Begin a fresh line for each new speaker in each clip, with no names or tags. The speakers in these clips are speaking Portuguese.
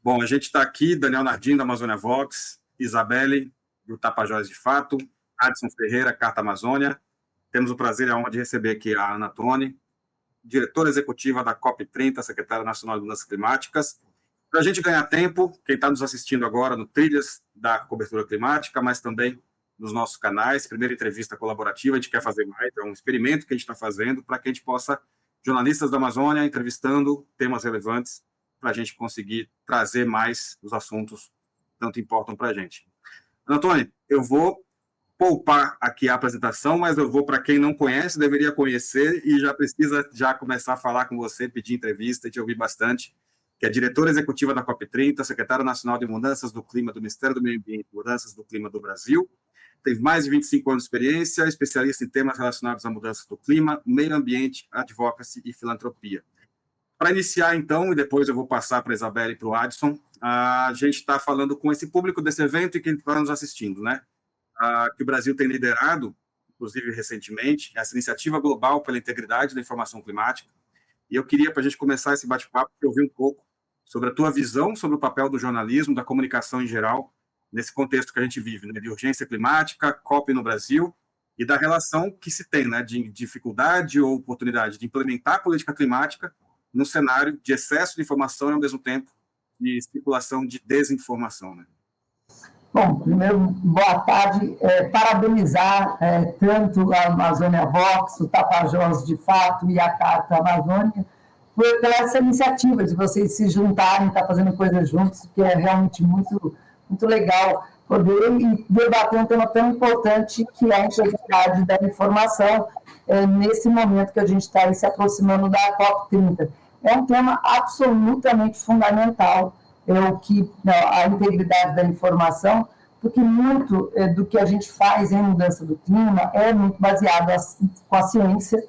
Bom, a gente está aqui, Daniel Nardim, da Amazônia Vox, Isabelle, do Tapajós de Fato, Adson Ferreira, Carta Amazônia. Temos o prazer e a honra de receber aqui a Ana Toni, diretora executiva da COP30, secretária nacional de Mudanças Climáticas. Para a gente ganhar tempo, quem está nos assistindo agora no Trilhas da Cobertura Climática, mas também nos nossos canais, primeira entrevista colaborativa, a gente quer fazer mais, é um experimento que a gente está fazendo para que a gente possa, jornalistas da Amazônia, entrevistando temas relevantes, para a gente conseguir trazer mais os assuntos que tanto importam para a gente. Antônio, eu vou poupar aqui a apresentação, mas eu vou para quem não conhece, deveria conhecer e já precisa já começar a falar com você, pedir entrevista e te ouvir bastante, que é diretora executiva da COP30, secretária nacional de Mudanças do Clima do Ministério do Meio Ambiente e Mudanças do Clima do Brasil, teve mais de 25 anos de experiência, especialista em temas relacionados a mudanças do clima, meio ambiente, advocacy e filantropia. Para iniciar, então, e depois eu vou passar para a Isabelle e para o Adson, a gente está falando com esse público desse evento e quem está nos assistindo, né? Que o Brasil tem liderado, inclusive recentemente, essa iniciativa global pela integridade da informação climática. E eu queria, para a gente começar esse bate-papo, ouvir um pouco sobre a tua visão sobre o papel do jornalismo, da comunicação em geral, nesse contexto que a gente vive, né, de urgência climática, COP no Brasil, e da relação que se tem, né, de dificuldade ou oportunidade de implementar a política climática num cenário de excesso de informação e, ao mesmo tempo, de circulação de desinformação. Né?
Bom, primeiro, boa tarde. Parabenizar tanto a Amazônia Vox, o Tapajós de Fato e a Carta Amazônia pela essa iniciativa de vocês se juntarem, estar fazendo coisas juntos, que é realmente muito, muito legal poder debater um tema tão importante que é a integridade da informação nesse momento que a gente está se aproximando da COP30. É um tema absolutamente fundamental, a integridade da informação, porque muito do que a gente faz em mudança do clima é muito baseado com a ciência,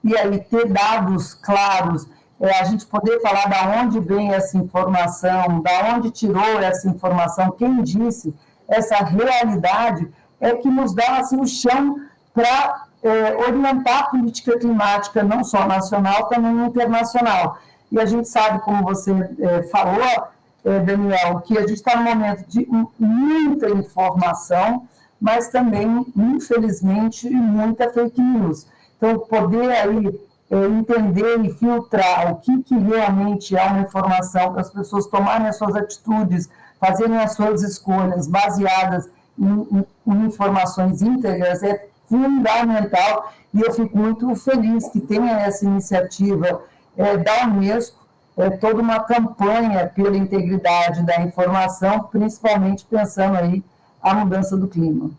e aí ter dados claros, a gente poder falar de onde vem essa informação, de onde tirou essa informação, quem disse, essa realidade é que nos dá assim, o chão para orientar a política climática, não só nacional, também internacional. E a gente sabe, como você falou, Daniel, que a gente está num momento de muita informação, mas também, infelizmente, muita fake news. Então, poder aí entender e filtrar o que realmente é uma informação para as pessoas tomarem as suas atitudes, fazerem as suas escolhas baseadas em informações íntegras é fundamental, e eu fico muito feliz que tenha essa iniciativa da Unesco, toda uma campanha pela integridade da informação, principalmente pensando aí a mudança do clima.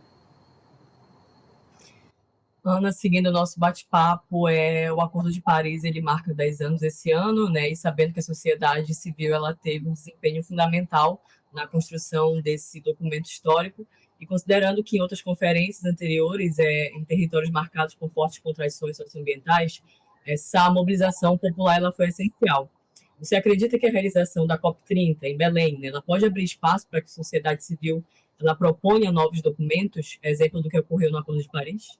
Ana, seguindo o nosso bate-papo, o Acordo de Paris, ele marca 10 anos esse ano, né? E sabendo que a sociedade civil ela teve um desempenho fundamental na construção desse documento histórico, e considerando que em outras conferências anteriores, em territórios marcados por fortes contradições socioambientais, essa mobilização popular ela foi essencial. Você acredita que a realização da COP30 em Belém, né, ela pode abrir espaço para que a sociedade civil ela proponha novos documentos, exemplo do que ocorreu no Acordo de Paris?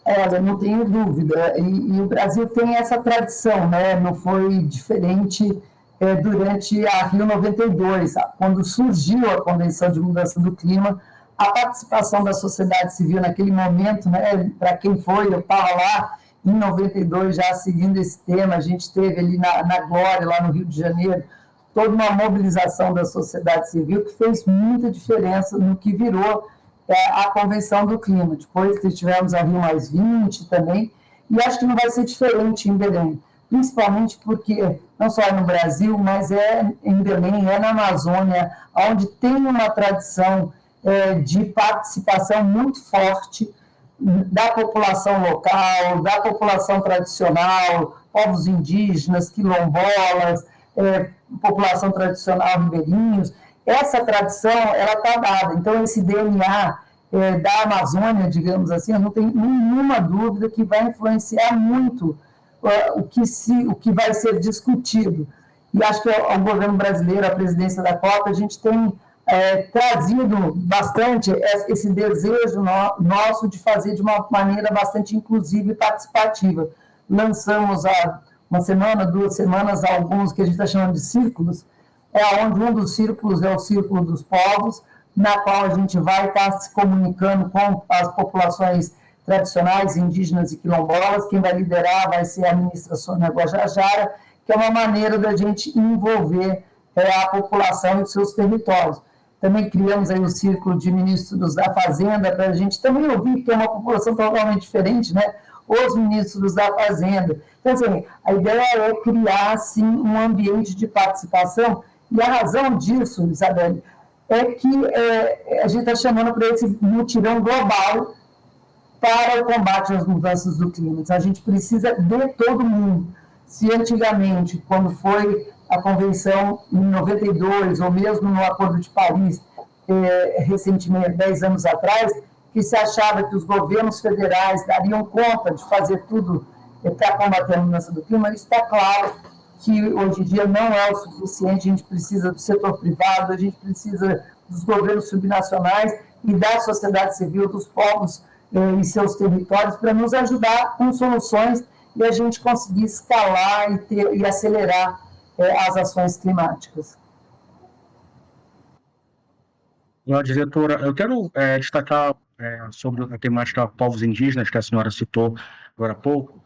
Olha, não tenho dúvida. E o Brasil tem essa tradição, né? Não foi diferente durante a Rio 92, quando surgiu a Convenção de Mudança do Clima, a participação da sociedade civil naquele momento, né? Para quem foi, eu estava lá em 92 já seguindo esse tema, a gente teve ali na Glória, lá no Rio de Janeiro, toda uma mobilização da sociedade civil que fez muita diferença no que virou a Convenção do Clima. Depois tivemos a Rio+20 também, e acho que não vai ser diferente em Belém, principalmente porque, não só no Brasil, mas em Belém, na Amazônia, onde tem uma tradição de participação muito forte da população local, da população tradicional, povos indígenas, quilombolas, população tradicional ribeirinhos. Essa tradição ela está dada. Então, esse DNA da Amazônia, digamos assim, eu não tenho nenhuma dúvida que vai influenciar muito o que vai ser discutido. E acho que o governo brasileiro, a presidência da COP, a gente tem trazido bastante esse desejo nosso de fazer de uma maneira bastante inclusiva e participativa. Lançamos há uma semana, 2 semanas, alguns que a gente está chamando de círculos, onde um dos círculos é o Círculo dos Povos, na qual a gente vai estar se comunicando com as populações tradicionais, indígenas e quilombolas. Quem vai liderar vai ser a ministra Sônia Guajajara, que é uma maneira da gente envolver a população e os seus territórios. Também criamos aí o Círculo de Ministros da Fazenda, para a gente também ouvir que é uma população totalmente diferente, né? Os ministros da Fazenda. Então, assim, a ideia é criar, assim, um ambiente de participação, e a razão disso, Isabelle, é que a gente está chamando para esse mutirão global para o combate às mudanças do clima. Então, a gente precisa de todo mundo. Se antigamente, quando foi a convenção em 92, ou mesmo no Acordo de Paris, recentemente, 10 anos atrás, que se achava que os governos federais dariam conta de fazer tudo para combater a mudança do clima, está claro que hoje em dia não é o suficiente. A gente precisa do setor privado, a gente precisa dos governos subnacionais e da sociedade civil, dos povos e seus territórios, para nos ajudar com soluções e a gente conseguir escalar e acelerar as ações climáticas.
Diretora, eu quero destacar sobre a temática povos indígenas, que a senhora citou agora há pouco.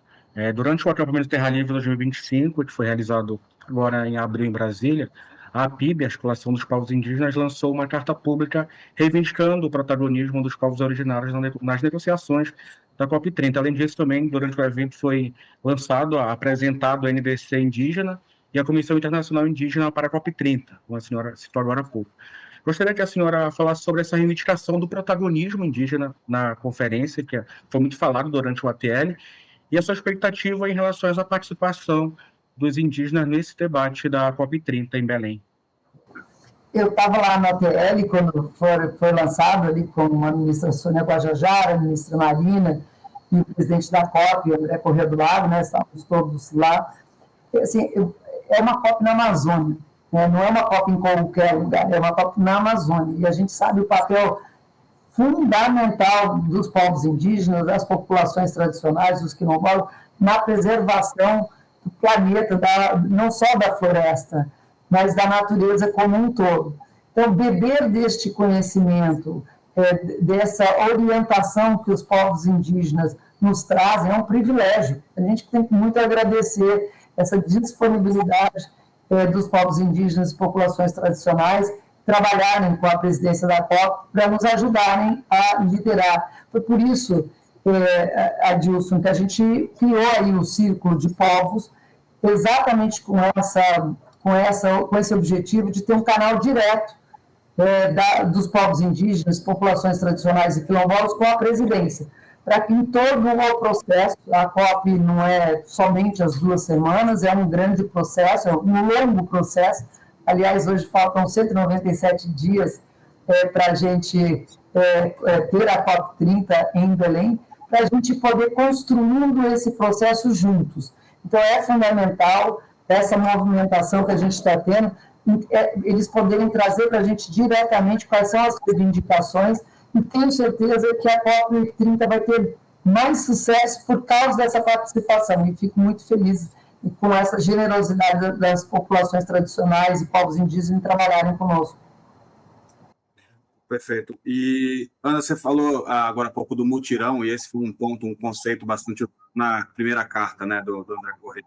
Durante o acampamento Terra Livre 2025, que foi realizado agora em abril em Brasília, a APIB, a Articulação dos Povos Indígenas, lançou uma carta pública reivindicando o protagonismo dos povos originários nas negociações da COP30. Além disso, também, durante o evento foi apresentado a NDC indígena e a Comissão Internacional Indígena para a COP30, como a senhora citou agora há pouco. Gostaria que a senhora falasse sobre essa reivindicação do protagonismo indígena na conferência, que foi muito falado durante o ATL, e a sua expectativa em relação à participação dos indígenas nesse debate da COP30 em Belém.
Eu estava lá no ATL quando foi lançado, ali com a ministra Sônia Guajajara, a ministra Marina e o presidente da COP, André Corrêa do Lago, né, estávamos todos lá. Assim, é uma COP na Amazônia, né, não é uma COP em qualquer lugar, é uma COP na Amazônia, e a gente sabe o papel fundamental dos povos indígenas, das populações tradicionais, dos quilombolas, na preservação do planeta, não só da floresta, mas da natureza como um todo. Então, beber deste conhecimento, dessa orientação que os povos indígenas nos trazem, é um privilégio. A gente tem que muito agradecer essa disponibilidade dos povos indígenas e populações tradicionais trabalharem com a presidência da COP para nos ajudarem a liderar. Foi por isso, Adilson, que a gente criou aí o Círculo de Povos, exatamente com esse objetivo de ter um canal direto dos povos indígenas, populações tradicionais e quilombolas com a presidência, para que em todo o processo, a COP não é somente as 2 semanas, é um grande processo, é um longo processo. Aliás, hoje faltam 197 dias para a gente ter a COP30 em Belém, para a gente poder construindo esse processo juntos. Então, é fundamental essa movimentação que a gente está tendo, eles poderem trazer para a gente diretamente quais são as reivindicações, e tenho certeza que a COP30 vai ter mais sucesso por causa dessa participação, e fico muito feliz com essa generosidade das populações tradicionais e povos indígenas em trabalharem conosco.
Perfeito. E, Ana, você falou agora há pouco do mutirão, e esse foi um conceito bastante na primeira carta, né, do André Corrêa.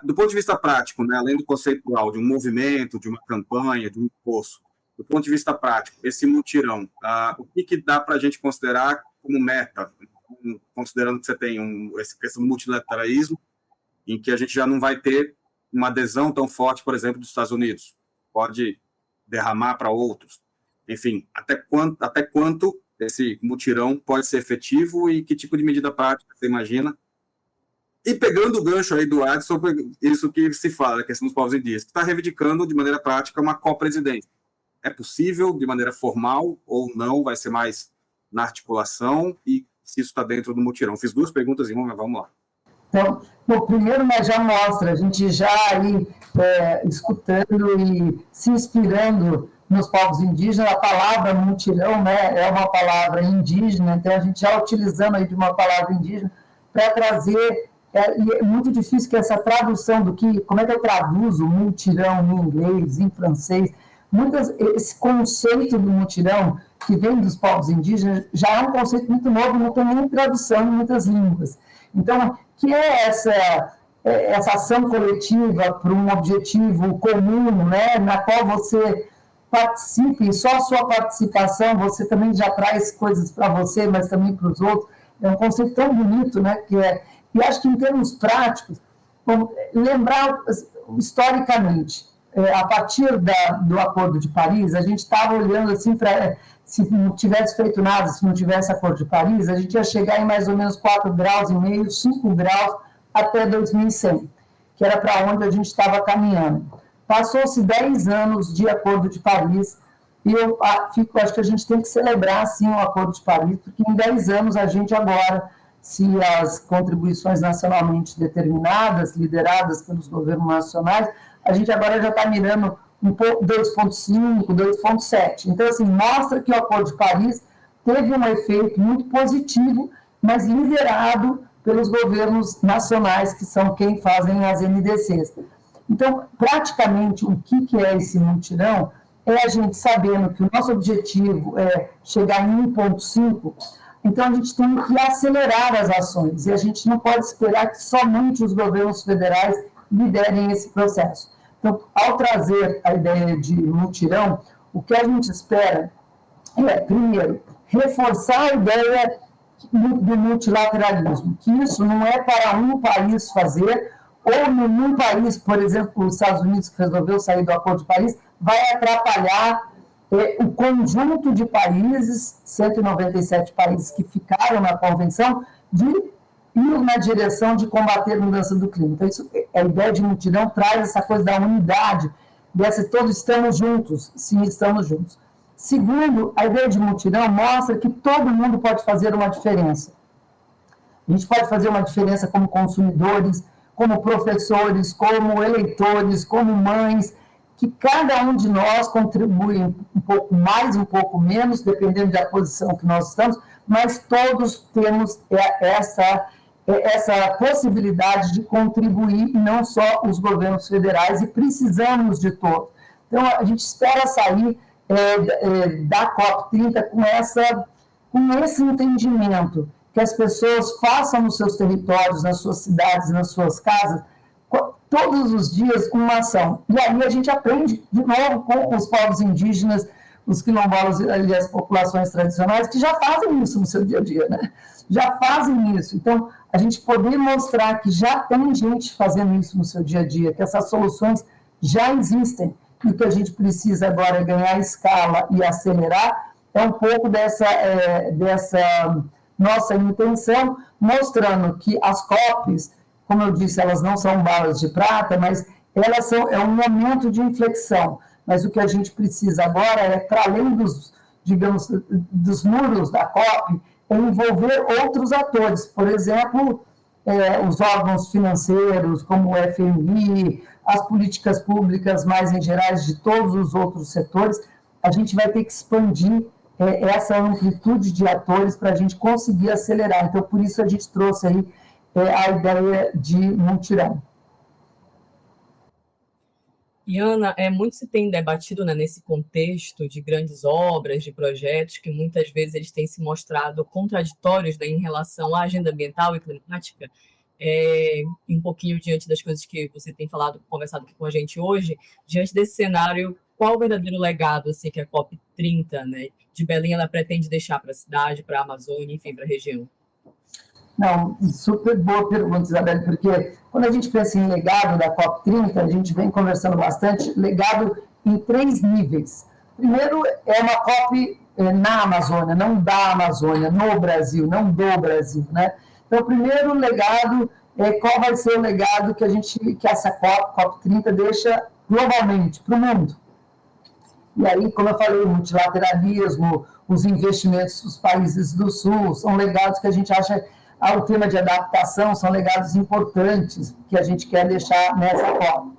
Do ponto de vista prático, né, além do conceitual de um movimento, de uma campanha, de um esforço, do ponto de vista prático, esse mutirão, o que dá para a gente considerar como meta, considerando que você tem essa questão do multilateralismo, em que a gente já não vai ter uma adesão tão forte, por exemplo, dos Estados Unidos, pode derramar para outros. Enfim, até quanto esse mutirão pode ser efetivo e que tipo de medida prática você imagina? E pegando o gancho aí do Adson, isso que se fala, a questão dos povos indígenas, que está reivindicando de maneira prática uma co-presidência. É possível de maneira formal ou não? Vai ser mais na articulação? E se isso está dentro do mutirão? Fiz 2 perguntas em uma, mas vamos lá.
Então, bom, primeiro, mas já mostra, a gente já aí escutando e se inspirando nos povos indígenas, a palavra mutirão, né, é uma palavra indígena, então a gente já utilizando aí de uma palavra indígena para trazer e é muito difícil que essa tradução como é que eu traduzo mutirão em inglês, em francês, esse conceito do mutirão, que vem dos povos indígenas, já é um conceito muito novo, não tem nem tradução em muitas línguas. Então, que é essa ação coletiva para um objetivo comum, né, na qual você participa, e só a sua participação, você também já traz coisas para você, mas também para os outros. É um conceito tão bonito, né, e acho que em termos práticos, lembrar historicamente, a partir do Acordo de Paris, a gente estava olhando assim para, se não tivesse feito nada, se não tivesse Acordo de Paris, a gente ia chegar em mais ou menos 4,5 graus, 5 graus até 2100, que era para onde a gente estava caminhando. Passou-se 10 anos de Acordo de Paris, e eu acho que a gente tem que celebrar, sim, o Acordo de Paris, porque em 10 anos a gente agora, se as contribuições nacionalmente determinadas, lideradas pelos governos nacionais, a gente agora já está mirando um pouco 2,5, 2,7. Então, assim, mostra que o Acordo de Paris teve um efeito muito positivo, mas liderado pelos governos nacionais, que são quem fazem as NDCs. Então, praticamente, o que é esse mutirão? É a gente sabendo que o nosso objetivo é chegar em 1,5, então a gente tem que acelerar as ações, e a gente não pode esperar que somente os governos federais liderem esse processo. Então, ao trazer a ideia de mutirão, o que a gente espera é, primeiro, reforçar a ideia do multilateralismo, que isso não é para um país fazer, ou num país, por exemplo, os Estados Unidos, que resolveu sair do Acordo de Paris, vai atrapalhar o conjunto de países, 197 países que ficaram na convenção, de ir na direção de combater a mudança do clima. Então, a ideia de mutirão traz essa coisa da unidade, todos estamos juntos, sim, estamos juntos. Segundo, a ideia de mutirão mostra que todo mundo pode fazer uma diferença. A gente pode fazer uma diferença como consumidores, como professores, como eleitores, como mães, que cada um de nós contribui um pouco mais, um pouco menos, dependendo da posição que nós estamos, mas todos temos essa possibilidade de contribuir, e não só os governos federais, e precisamos de todos. Então, a gente espera sair da COP30 com esse entendimento, que as pessoas façam nos seus territórios, nas suas cidades, nas suas casas, todos os dias uma ação. E aí a gente aprende, de novo, com os povos indígenas, os quilombolas e as populações tradicionais, que já fazem isso no seu dia a dia, né? Já fazem isso. Então, a gente poder mostrar que já tem gente fazendo isso no seu dia a dia, que essas soluções já existem, e o que a gente precisa agora é ganhar escala e acelerar, é um pouco dessa nossa intenção, mostrando que as COPs, como eu disse, elas não são balas de prata, mas elas é um momento de inflexão. Mas o que a gente precisa agora é, para além dos muros da COP, é envolver outros atores. Por exemplo, os órgãos financeiros, como o FMI, as políticas públicas mais em gerais de todos os outros setores. A gente vai ter que expandir essa amplitude de atores para a gente conseguir acelerar. Então, por isso a gente trouxe aí a ideia de mutirão.
E, Ana, muito se tem debatido, né, nesse contexto de grandes obras, de projetos, que muitas vezes eles têm se mostrado contraditórios, né, em relação à agenda ambiental e climática, um pouquinho diante das coisas que você tem conversado aqui com a gente hoje, diante desse cenário, qual o verdadeiro legado assim, que a COP30, né, de Belém, ela pretende deixar para a cidade, para a Amazônia, enfim, para a região?
Não, super boa pergunta, Isabel, porque quando a gente pensa em legado da COP30, a gente vem conversando bastante, legado em 3 níveis. Primeiro, é uma COP na Amazônia, não da Amazônia, no Brasil, não do Brasil, né? Então, o primeiro legado qual vai ser o legado que essa COP30 deixa globalmente para o mundo. E aí, como eu falei, o multilateralismo, os investimentos dos países do Sul, são legados que a gente acha, o tema de adaptação, são legados importantes que a gente quer deixar nessa COP.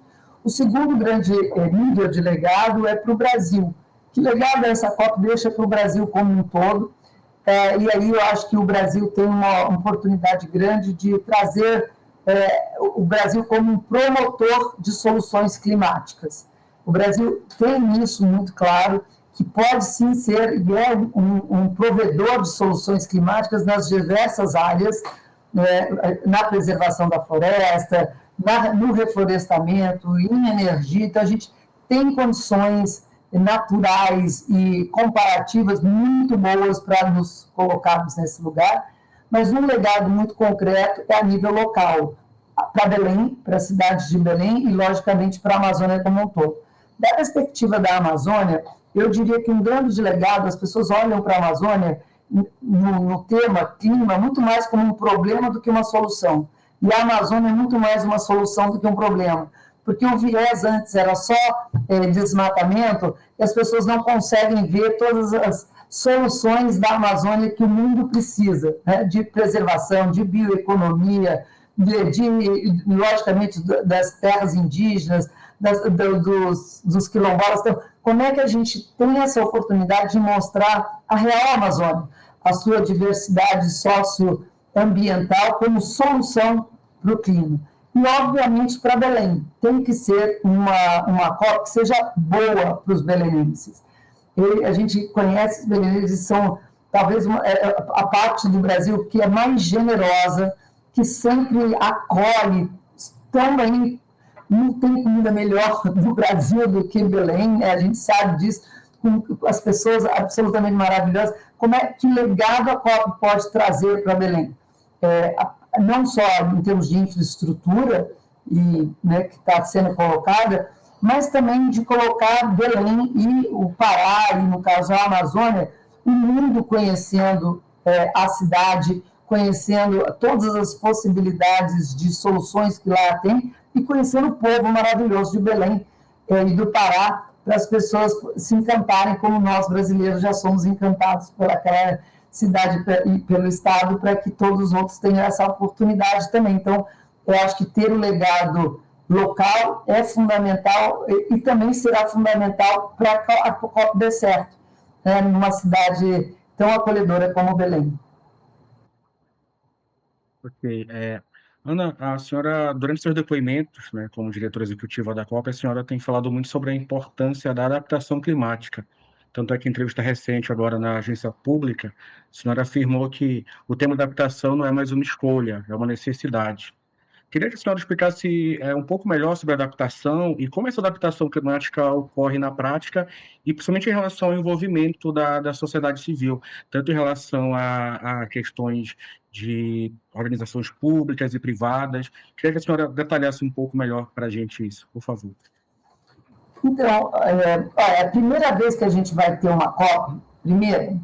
O segundo grande nível de legado é para o Brasil. Que legado essa COP deixa para o Brasil como um todo? E aí eu acho que o Brasil tem uma oportunidade grande de trazer o Brasil como um promotor de soluções climáticas. O Brasil tem isso muito claro, que pode sim ser e é um provedor de soluções climáticas nas diversas áreas, na preservação da floresta, no reflorestamento, em energia. Então, a gente tem condições naturais e comparativas muito boas para nos colocarmos nesse lugar, mas um legado muito concreto é a nível local, para Belém, para a cidade de Belém e, logicamente, para a Amazônia como um todo. Da perspectiva da Amazônia, eu diria que um grande legado, as pessoas olham para a Amazônia no tema clima muito mais como um problema do que uma solução. E a Amazônia é muito mais uma solução do que um problema, porque o viés antes era só desmatamento, e as pessoas não conseguem ver todas as soluções da Amazônia que o mundo precisa, né? De preservação, de bioeconomia, logicamente, das terras indígenas, dos quilombolas. Então, como é que a gente tem essa oportunidade de mostrar a real Amazônia, a sua diversidade socioambiental como solução para o clima? E, obviamente, para Belém, tem que ser uma COP que seja boa para os belenenses. A gente conhece os belenenses, são talvez a parte do Brasil que é mais generosa, que sempre acolhe tão bem. Não tem comida melhor no Brasil do que Belém, a gente sabe disso, com as pessoas absolutamente maravilhosas. Que legado a COP pode trazer para Belém? Não só em termos de infraestrutura, que está sendo colocada, mas também de colocar Belém e o Pará, e no caso a Amazônia, o mundo conhecendo a cidade, conhecendo todas as possibilidades de soluções que lá tem, e conhecendo o povo maravilhoso de Belém e do Pará, para as pessoas se encantarem como nós brasileiros já somos encantados por aquela cidade e pelo Estado, para que todos os outros tenham essa oportunidade também. Então, eu acho que ter o legado local é fundamental e também será fundamental para que a COP dê certo, né, numa cidade tão acolhedora como Belém.
Ok. Ana, a senhora, durante seus depoimentos, né, como diretora executiva da COP, a senhora tem falado muito sobre a importância da adaptação climática. Tanto é que em entrevista recente, agora na agência pública, a senhora afirmou que o tema adaptação não é mais uma escolha, é uma necessidade. Queria que a senhora explicasse um pouco melhor sobre a adaptação e como essa adaptação climática ocorre na prática, e principalmente em relação ao envolvimento da sociedade civil, tanto em relação a questões de organizações públicas e privadas. Queria que a senhora detalhasse um pouco melhor para a gente isso, por favor.
Então, a primeira vez que a gente vai ter uma COP, primeiro,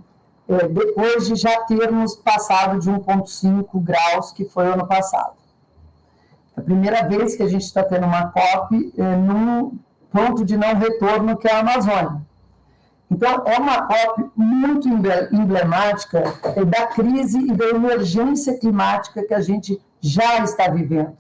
depois de já termos passado de 1,5 graus, que foi o ano passado. A primeira vez que a gente está tendo uma COP num ponto de não retorno, que é a Amazônia. Então, é uma COP muito emblemática da crise e da emergência climática que a gente já está vivendo.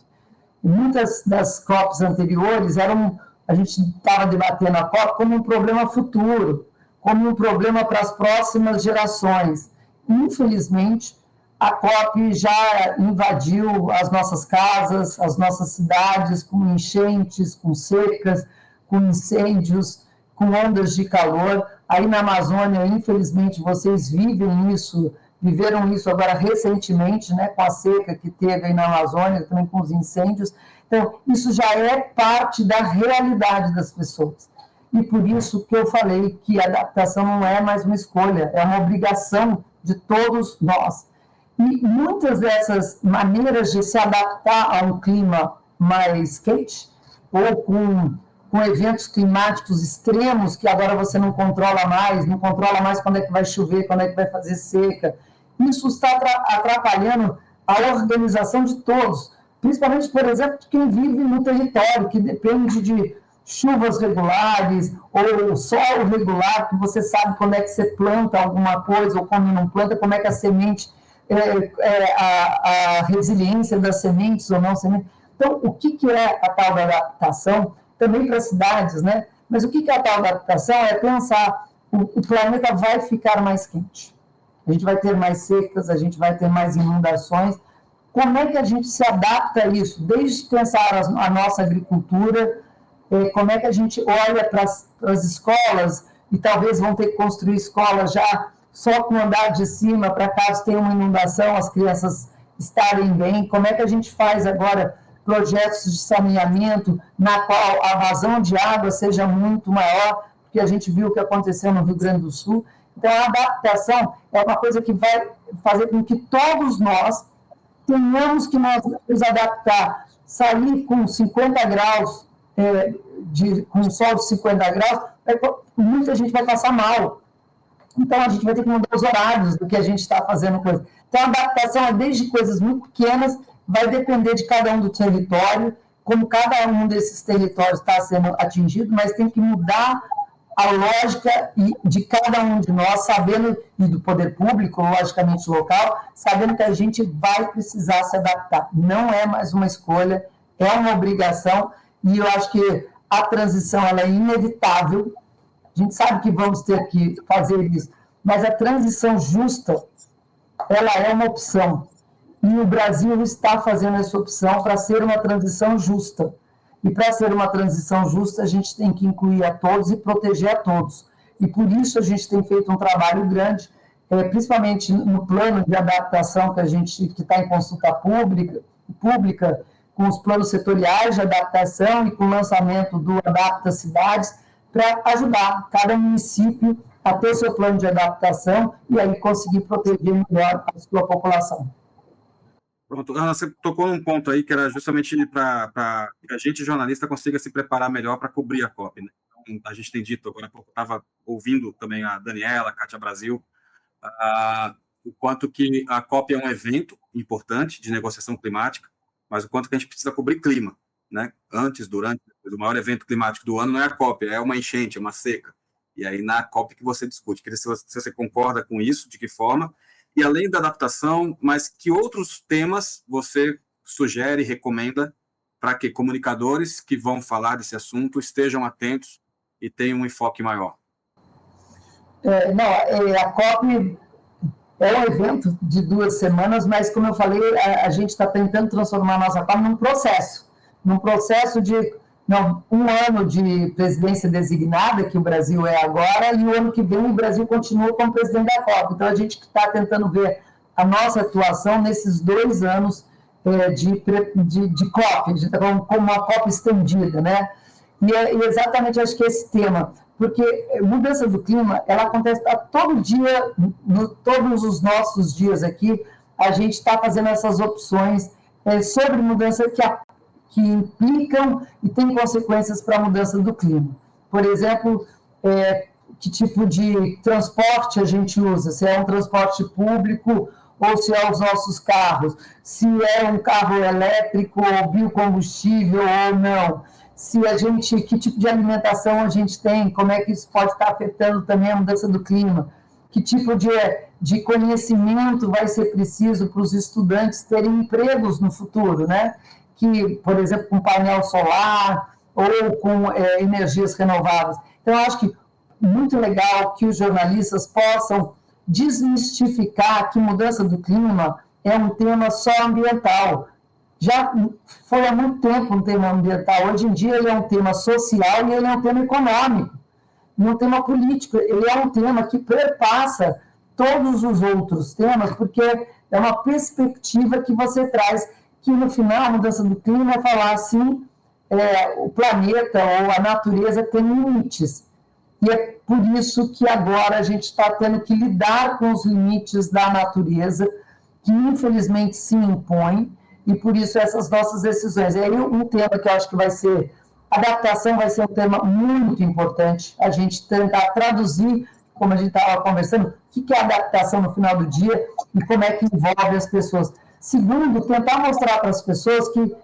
E muitas das COPs anteriores a gente estava debatendo a COP como um problema futuro, como um problema para as próximas gerações. Infelizmente, a COP já invadiu as nossas casas, as nossas cidades, com enchentes, com secas, com incêndios, com ondas de calor. Aí na Amazônia, infelizmente, vocês viveram isso agora recentemente, né, com a seca que teve aí na Amazônia, também com os incêndios. Então, isso já é parte da realidade das pessoas. E por isso que eu falei que a adaptação não é mais uma escolha, é uma obrigação de todos nós. E muitas dessas maneiras de se adaptar a um clima mais quente, ou com eventos climáticos extremos, que agora você não controla mais quando é que vai chover, quando é que vai fazer seca, isso está atrapalhando a organização de todos, principalmente, por exemplo, de quem vive no território, que depende de chuvas regulares, ou solo regular, que você sabe quando é que você planta alguma coisa, ou quando não planta, como é que a semente... a resiliência das sementes ou não sementes. Então, o que é a tal da adaptação? Também para as cidades, né? Mas o que é a tal da adaptação? É pensar, o planeta vai ficar mais quente. A gente vai ter mais secas, a gente vai ter mais inundações. como é que a gente se adapta a isso? Desde pensar a nossa agricultura, como é que a gente olha para as escolas, e talvez vão ter que construir escolas já só com andar de cima, para caso tenha uma inundação, as crianças estarem bem. Como é que a gente faz agora projetos de saneamento, na qual a vazão de água seja muito maior, porque a gente viu o que aconteceu no Rio Grande do Sul. Então, a adaptação é uma coisa que vai fazer com que todos nós tenhamos que nos adaptar. Sair com 50 graus, com sol de 50 graus, muita gente vai passar mal. Então, a gente vai ter que mudar os horários do que a gente está fazendo. Então, a adaptação é desde coisas muito pequenas, vai depender de cada um do território, como cada um desses territórios está sendo atingido, mas tem que mudar a lógica de cada um de nós, sabendo, e do poder público, logicamente local, sabendo que a gente vai precisar se adaptar. Não é mais uma escolha, é uma obrigação, e eu acho que a transição ela é inevitável. A gente sabe que vamos ter que fazer isso, mas a transição justa, ela é uma opção. E o Brasil está fazendo essa opção para ser uma transição justa. E para ser uma transição justa, a gente tem que incluir a todos e proteger a todos. E por isso a gente tem feito um trabalho grande, principalmente no plano de adaptação que está em consulta pública, com os planos setoriais de adaptação e com o lançamento do Adapta Cidades, para ajudar cada município a ter seu plano de adaptação e aí conseguir proteger melhor a sua população.
Pronto, Ana, você tocou num ponto aí que era justamente para que a gente, jornalista, consiga se preparar melhor para cobrir a COP, né? Então, a gente tem dito, agora há pouco estava ouvindo também a Daniela, a Kátia Brasil, o quanto que a COP é um evento importante de negociação climática, mas o quanto que a gente precisa cobrir clima, né? Antes, durante, depois. O maior evento climático do ano não é a COP, é uma enchente, é uma seca. E aí na COP que você discute. Queria saber se você concorda com isso, de que forma, e além da adaptação, mas que outros temas você sugere, recomenda, para que comunicadores que vão falar desse assunto estejam atentos e tenham um enfoque maior?
A COP é um evento de 2 semanas, mas, como eu falei, a gente está tentando transformar a nossa COP num processo de 1 ano de presidência designada, que o Brasil é agora, e o ano que vem o Brasil continua como presidente da COP. Então, a gente está tentando ver a nossa atuação nesses 2 anos de COP, como uma COP estendida, né? E exatamente, acho que esse tema, porque mudança do clima, ela acontece todo dia, todos os nossos dias aqui, a gente está fazendo essas opções sobre mudança que implicam e têm consequências para a mudança do clima. Por exemplo, que tipo de transporte a gente usa, se é um transporte público ou se é os nossos carros, se é um carro elétrico ou biocombustível ou não, que tipo de alimentação a gente tem, como é que isso pode estar afetando também a mudança do clima, que tipo de conhecimento vai ser preciso para os estudantes terem empregos no futuro, né? Que, por exemplo, com painel solar ou com energias renováveis. Então, eu acho que muito legal que os jornalistas possam desmistificar que mudança do clima é um tema só ambiental. Já foi há muito tempo um tema ambiental. Hoje em dia ele é um tema social e ele é um tema econômico, e um tema político. Ele é um tema que perpassa todos os outros temas, porque é uma perspectiva que você traz, que no final a mudança do clima é falar assim, o planeta ou a natureza tem limites. E é por isso que agora a gente está tendo que lidar com os limites da natureza, que infelizmente se impõem, e por isso essas nossas decisões. E aí um tema que eu acho que vai ser, adaptação vai ser um tema muito importante, a gente tentar traduzir, como a gente estava conversando, o que é adaptação no final do dia e como é que envolve as pessoas. Segundo, tentar mostrar para as pessoas que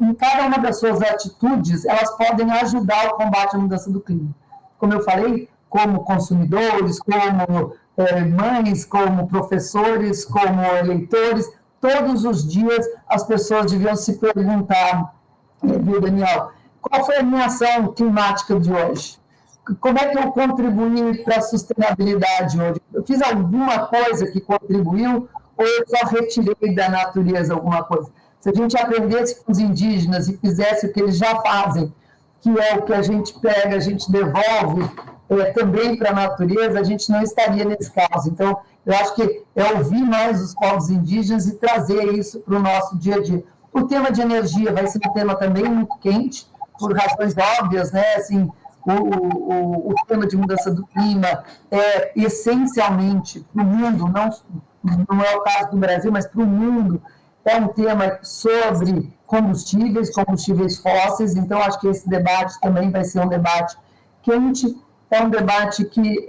em cada uma das suas atitudes, elas podem ajudar o combate à mudança do clima. Como eu falei, como consumidores, como mães, como professores, como eleitores, todos os dias as pessoas deviam se perguntar, viu, Daniel, qual foi a minha ação climática de hoje? Como é que eu contribuí para a sustentabilidade hoje? Eu fiz alguma coisa que contribuiu ou eu só retirei da natureza alguma coisa. Se a gente aprendesse com os indígenas e fizesse o que eles já fazem, que é o que a gente pega, a gente devolve também para a natureza, a gente não estaria nesse caso. Então, eu acho que é ouvir mais os povos indígenas e trazer isso para o nosso dia a dia. O tema de energia vai ser um tema também muito quente, por razões óbvias, né? Assim, o tema de mudança do clima é essencialmente para o mundo, não é o caso do Brasil, mas para o mundo, é um tema sobre combustíveis fósseis, então acho que esse debate também vai ser um debate quente, é um debate que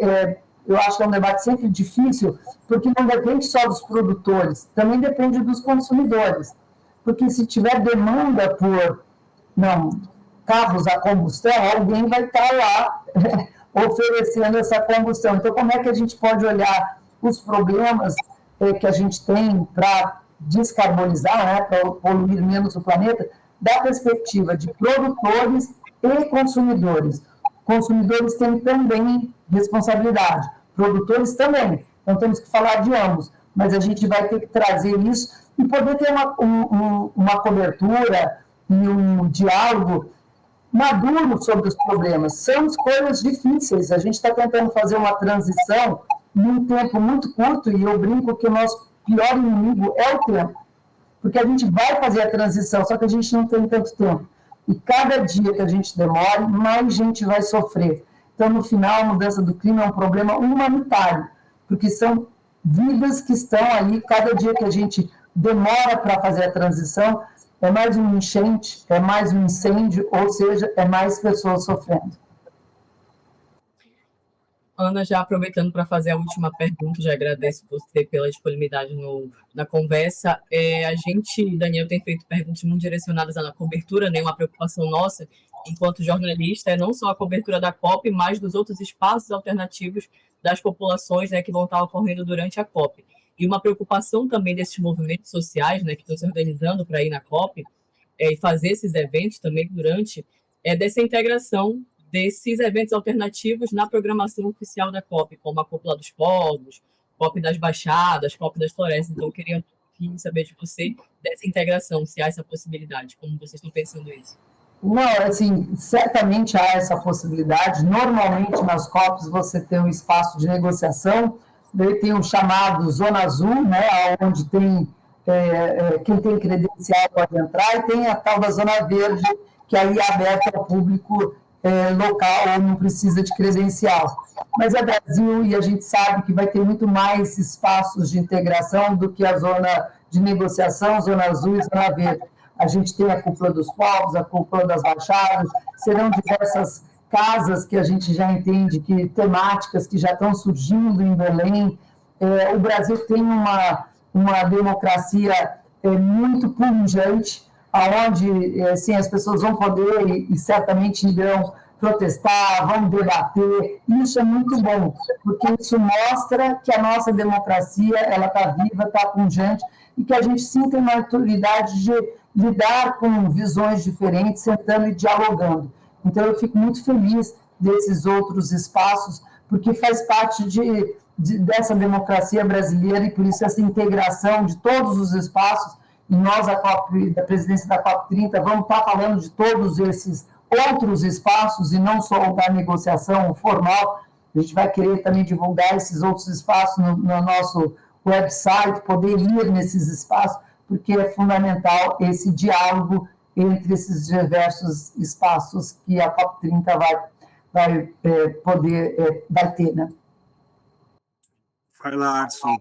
eu acho que é um debate sempre difícil, porque não depende só dos produtores, também depende dos consumidores, porque se tiver demanda por carros a combustão, alguém vai estar lá oferecendo essa combustão. Então, como é que a gente pode olhar os problemas que a gente tem para descarbonizar, né, para poluir menos o planeta, da perspectiva de produtores e consumidores. Consumidores têm também responsabilidade, produtores também. Então, temos que falar de ambos, mas a gente vai ter que trazer isso e poder ter uma cobertura e um diálogo maduro sobre os problemas. São escolhas difíceis. A gente está tentando fazer uma transição num tempo muito curto, e eu brinco que o nosso pior inimigo é o tempo. Porque a gente vai fazer a transição, só que a gente não tem tanto tempo. E cada dia que a gente demora, mais gente vai sofrer. Então, no final, a mudança do clima é um problema humanitário, porque são vidas que estão aí, cada dia que a gente demora para fazer a transição, é mais um enchente, é mais um incêndio, ou seja, é mais pessoas sofrendo.
Ana, já aproveitando para fazer a última pergunta, já agradeço você pela disponibilidade na conversa. A gente, Daniel, tem feito perguntas muito direcionadas à cobertura, né? Uma preocupação nossa, enquanto jornalista, é não só a cobertura da COP, mas dos outros espaços alternativos das populações, né, que vão estar ocorrendo durante a COP. E uma preocupação também desses movimentos sociais, né, que estão se organizando para ir na COP e fazer esses eventos também durante, dessa integração desses eventos alternativos na programação oficial da COP, como a Cúpula dos Povos, COP das Baixadas, COP das Florestas. Então, eu queria um pouquinho saber de você dessa integração, se há essa possibilidade, como vocês estão pensando isso.
Não, assim, certamente há essa possibilidade. Normalmente, nas COPs, você tem um espaço de negociação, daí tem o chamado Zona Azul, né, onde tem quem tem credencial pode entrar, e tem a tal da Zona Verde, que aí é aberta ao público local, ou não precisa de credencial. Mas é Brasil, e a gente sabe que vai ter muito mais espaços de integração do que a zona de negociação, Zona Azul e Zona Verde. A gente tem a Cúpula dos Povos, a Cúpula das Baixadas, serão diversas casas que a gente já entende, que temáticas que já estão surgindo em Belém. O Brasil tem uma democracia muito pungente, onde assim, as pessoas vão poder e certamente irão protestar, vão debater. Isso é muito bom, porque isso mostra que a nossa democracia está viva, está pungente, e que a gente sim tem maturidade de lidar com visões diferentes, sentando e dialogando. Então, eu fico muito feliz desses outros espaços, porque faz parte dessa democracia brasileira, e por isso essa integração de todos os espaços. E nós, da presidência da COP30, vamos estar falando de todos esses outros espaços, e não só da negociação formal. A gente vai querer também divulgar esses outros espaços no nosso website, poder ir nesses espaços, porque é fundamental esse diálogo entre esses diversos espaços que a COP30 vai ter, né?
Vai lá, Adson.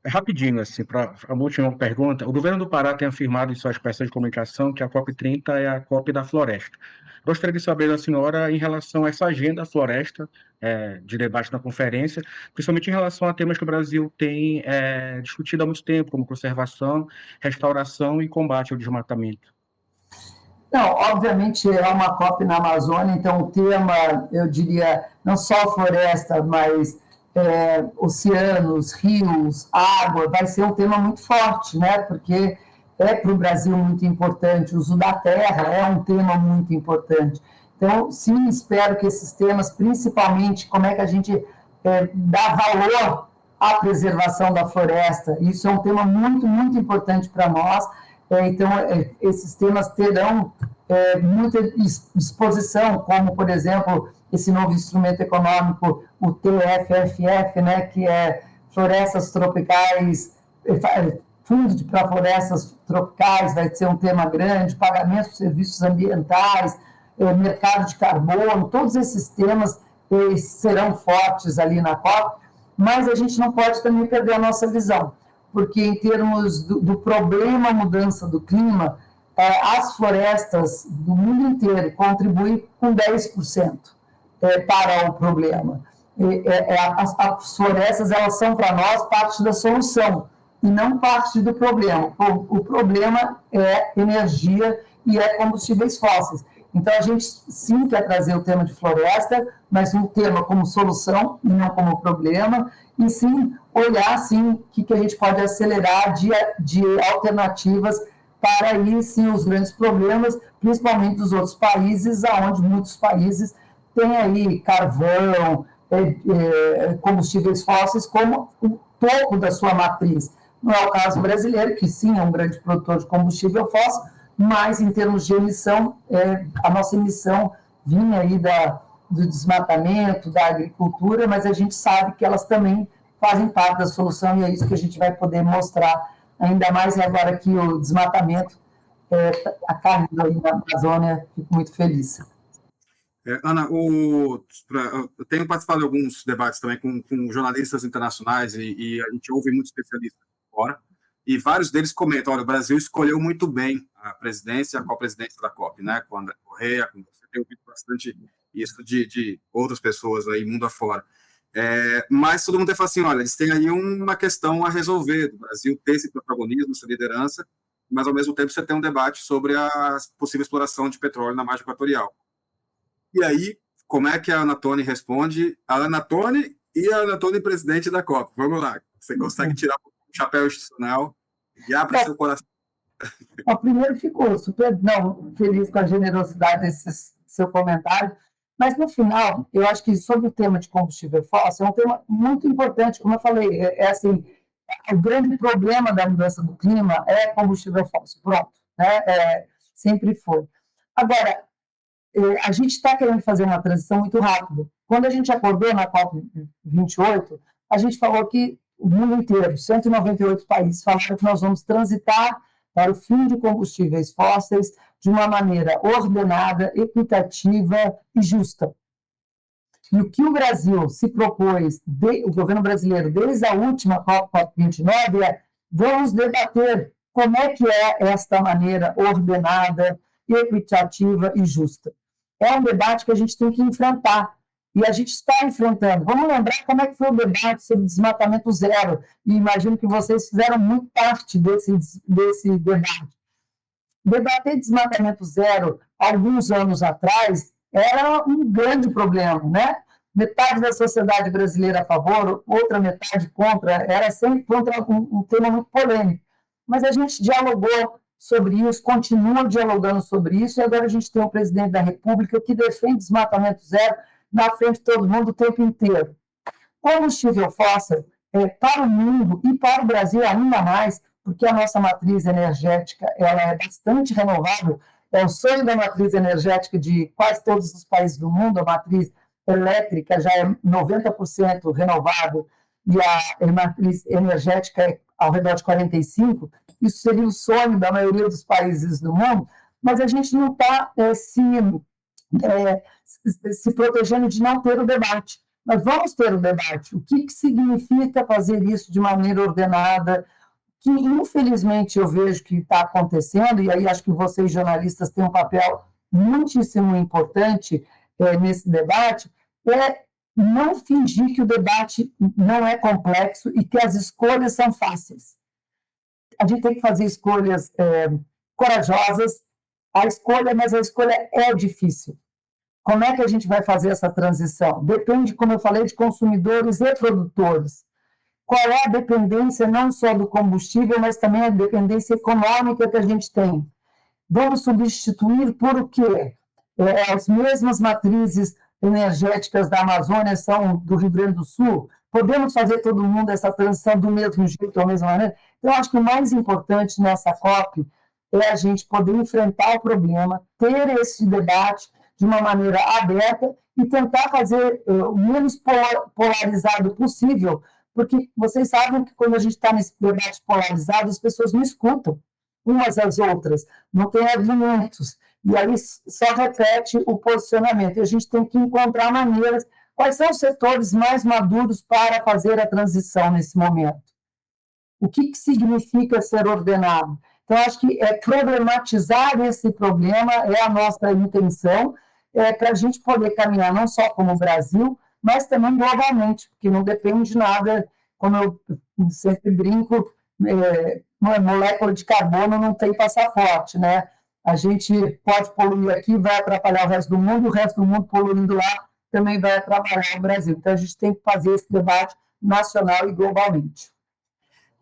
Rapidinho, assim, para a última pergunta. O governo do Pará tem afirmado em suas peças de comunicação que a COP30 é a COP da floresta. Gostaria de saber da senhora em relação a essa agenda floresta de debate na conferência, principalmente em relação a temas que o Brasil tem discutido há muito tempo, como conservação, restauração e combate ao desmatamento.
Não, obviamente é uma COP na Amazônia, então o tema, eu diria, não só floresta, mas oceanos, rios, água, vai ser um tema muito forte, né? Porque é para o Brasil muito importante, o uso da terra é um tema muito importante. Então, sim, espero que esses temas, principalmente como é que a gente dá valor a preservação da floresta. Isso é um tema muito, muito importante para nós. Então, esses temas terão muita exposição, como, por exemplo, esse novo instrumento econômico, o TFFF, né, que é Florestas Tropicais, Fundo para Florestas Tropicais, vai ser um tema grande, pagamento de serviços ambientais, mercado de carbono, todos esses temas serão fortes ali na COP, mas a gente não pode também perder a nossa visão, porque em termos do problema mudança do clima, as florestas do mundo inteiro contribuem com 10% para o problema. As florestas, elas são para nós parte da solução e não parte do problema. O problema é energia e combustíveis fósseis. Então, a gente sim quer trazer o tema de floresta, mas um tema como solução e não como problema, e sim olhar sim, o que a gente pode acelerar de alternativas para aí sim os grandes problemas, principalmente dos outros países, onde muitos países têm aí carvão, combustíveis fósseis como o topo da sua matriz. Não é o caso brasileiro, que sim é um grande produtor de combustível fóssil, mas em termos de emissão, a nossa emissão vinha aí do desmatamento, da agricultura, mas a gente sabe que elas também fazem parte da solução e é isso que a gente vai poder mostrar, ainda mais agora que o desmatamento está caindo aí na Amazônia. Fico muito feliz.
Ana, eu tenho participado de alguns debates também com jornalistas internacionais e a gente ouve muitos especialistas fora, e vários deles comentam, olha, o Brasil escolheu muito bem a presidência, a co-presidência da COP, né, com a André Correia, com você, tem ouvido bastante isso de outras pessoas aí, mundo afora. Mas todo mundo fala assim, olha, eles têm aí uma questão a resolver, do Brasil ter esse protagonismo, essa liderança, mas ao mesmo tempo você tem um debate sobre a possível exploração de petróleo na margem equatorial. E aí, como é que a Anatone responde? A Anatone e a Anatone presidente da COP. Vamos lá, você consegue tirar o chapéu institucional e abre seu coração.
Primeiro, fico super feliz com a generosidade desse seu comentário, mas no final, eu acho que sobre o tema de combustível fóssil é um tema muito importante, como eu falei, assim, o grande problema da mudança do clima é combustível fóssil, pronto, né? Sempre foi. Agora, a gente está querendo fazer uma transição muito rápida. Quando a gente acordou na COP28, a gente falou que o mundo inteiro, 198 países, falaram que nós vamos transitar para o fim de combustíveis fósseis de uma maneira ordenada, equitativa e justa. E o que o Brasil se propôs, o governo brasileiro, desde a última COP29, vamos debater como é que é esta maneira ordenada, equitativa e justa. É um debate que a gente tem que enfrentar, e a gente está enfrentando. Vamos lembrar como é que foi o debate sobre desmatamento zero, e imagino que vocês fizeram muito parte desse debate. Debater desmatamento zero, alguns anos atrás, era um grande problema, né? Metade da sociedade brasileira a favor, outra metade contra, era sempre contra um tema muito polêmico. Mas a gente dialogou sobre isso, continua dialogando sobre isso, e agora a gente tem um presidente da República que defende desmatamento zero na frente de todo mundo o tempo inteiro. Combustível fóssil, para o mundo e para o Brasil ainda mais, porque a nossa matriz energética ela é bastante renovável, é o sonho da matriz energética de quase todos os países do mundo, a matriz elétrica já é 90% renovável, e a matriz energética é ao redor de 45%, isso seria o sonho da maioria dos países do mundo, mas a gente não está se protegendo de não ter o debate. Nós vamos ter o debate. O que significa fazer isso de maneira ordenada, que infelizmente eu vejo que está acontecendo, e aí acho que vocês jornalistas têm um papel muitíssimo importante nesse debate, é não fingir que o debate não é complexo e que as escolhas são fáceis. A gente tem que fazer escolhas corajosas, mas a escolha é difícil. Como é que a gente vai fazer essa transição? Depende, como eu falei, de consumidores e produtores. Qual é a dependência não só do combustível, mas também a dependência econômica que a gente tem? Vamos substituir por o quê? As mesmas matrizes energéticas da Amazônia são do Rio Grande do Sul? Podemos fazer todo mundo essa transição do mesmo jeito, da mesma maneira? Então, acho que o mais importante nessa COP é a gente poder enfrentar o problema, ter esse debate de uma maneira aberta e tentar fazer o menos polarizado possível, porque vocês sabem que quando a gente está nesse debate polarizado, as pessoas não escutam umas às outras, não tem argumentos, e aí só repete o posicionamento. E a gente tem que encontrar maneiras. Quais são os setores mais maduros para fazer a transição nesse momento? O que significa ser ordenado? Então, acho que problematizar esse problema é a nossa intenção, para a gente poder caminhar não só como Brasil, mas também globalmente, porque não depende de nada, como eu sempre brinco, molécula de carbono não tem passaporte, né? A gente pode poluir aqui, vai atrapalhar o resto do mundo, e o resto do mundo poluindo lá também vai atrapalhar o Brasil. Então, a gente tem que fazer esse debate nacional e globalmente.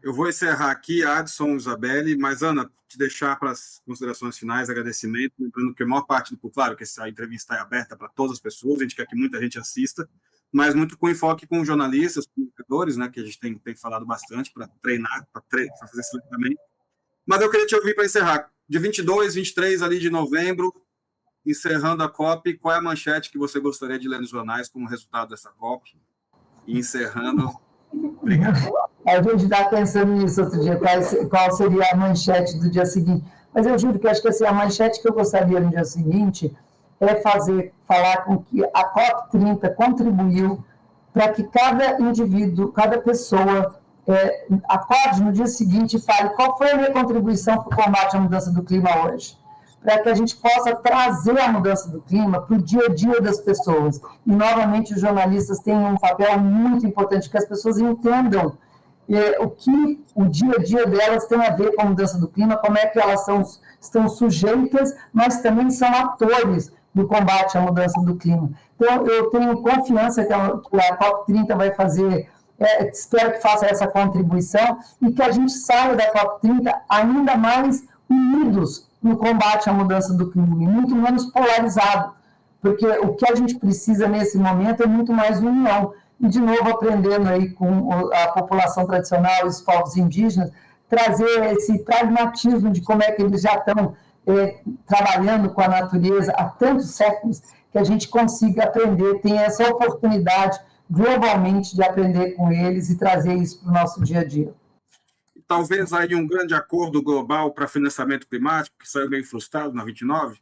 Eu vou encerrar aqui, Adson, Isabelle, mas, Ana, te deixar para as considerações finais, agradecimento, lembrando que a maior parte claro que essa entrevista é aberta para todas as pessoas, a gente quer que muita gente assista, mas muito com enfoque com jornalistas, comunicadores, né, que a gente tem falado bastante para treinar, para fazer isso também. Mas eu queria te ouvir para encerrar. De 22, 23 ali de novembro, encerrando a COP, qual é a manchete que você gostaria de ler nos jornais como resultado dessa COP? E encerrando... Obrigado.
A gente está pensando nisso outro dia, qual seria a manchete do dia seguinte. Mas eu juro que acho que assim, a manchete que eu gostaria no dia seguinte é falar com que a COP30 contribuiu para que cada indivíduo, cada pessoa acorde no dia seguinte e fale qual foi a minha contribuição para o combate à mudança do clima hoje, para que a gente possa trazer a mudança do clima para o dia a dia das pessoas. E, novamente, os jornalistas têm um papel muito importante, que as pessoas entendam o que o dia a dia delas tem a ver com a mudança do clima, como é que elas estão sujeitas, mas também são atores do combate à mudança do clima. Então, eu tenho confiança que a COP30 vai fazer, espero que faça essa contribuição e que a gente saia da COP30 ainda mais unidos no combate à mudança do clima, e muito menos polarizado, porque o que a gente precisa nesse momento é muito mais união. E, de novo, aprendendo aí com a população tradicional, os povos indígenas, trazer esse pragmatismo de como é que eles já estão trabalhando com a natureza há tantos séculos, que a gente consiga aprender, tem essa oportunidade globalmente de aprender com eles e trazer isso para o nosso dia a dia.
Talvez aí um grande acordo global para financiamento climático, que saiu meio frustrado na 29?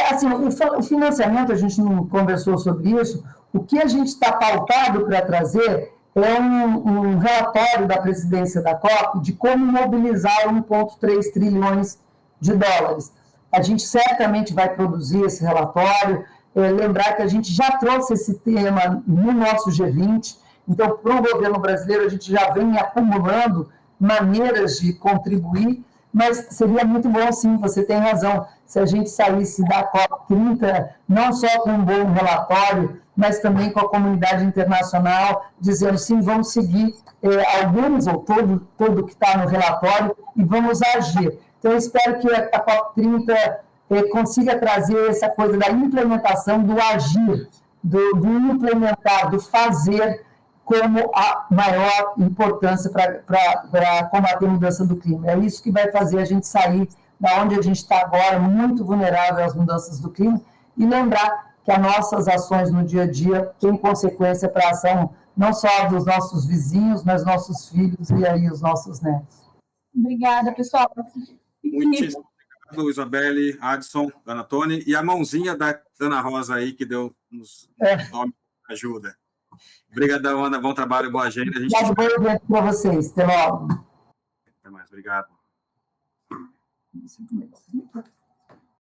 Assim, o financiamento, a gente não conversou sobre isso, o que a gente está pautado para trazer é um relatório da presidência da COP de como mobilizar 1,3 trilhões de dólares. A gente certamente vai produzir esse relatório, lembrar que a gente já trouxe esse tema no nosso G20, então, para o governo brasileiro, a gente já vem acumulando maneiras de contribuir, mas seria muito bom, sim, você tem razão, se a gente saísse da COP30, não só com um bom relatório, mas também com a comunidade internacional, dizendo, sim, vamos seguir alguns ou todo que está no relatório e vamos agir. Então, eu espero que a COP30 consiga trazer essa coisa da implementação, do agir, do implementar, do fazer, como a maior importância para combater a mudança do clima. É isso que vai fazer a gente sair da onde a gente está agora, muito vulnerável às mudanças do clima, e lembrar que as nossas ações no dia a dia têm consequência para a ação não só dos nossos vizinhos, mas nossos filhos e aí os nossos netos.
Obrigada, pessoal.
Muitíssimo obrigado, Isabelle, Adson, Ana Toni, e a mãozinha da Ana Rosa aí, que nos ajuda. Obrigadão, Ana. Bom trabalho, boa agenda.
Obrigado, bom evento para vocês. Até logo.
Até mais. Obrigado.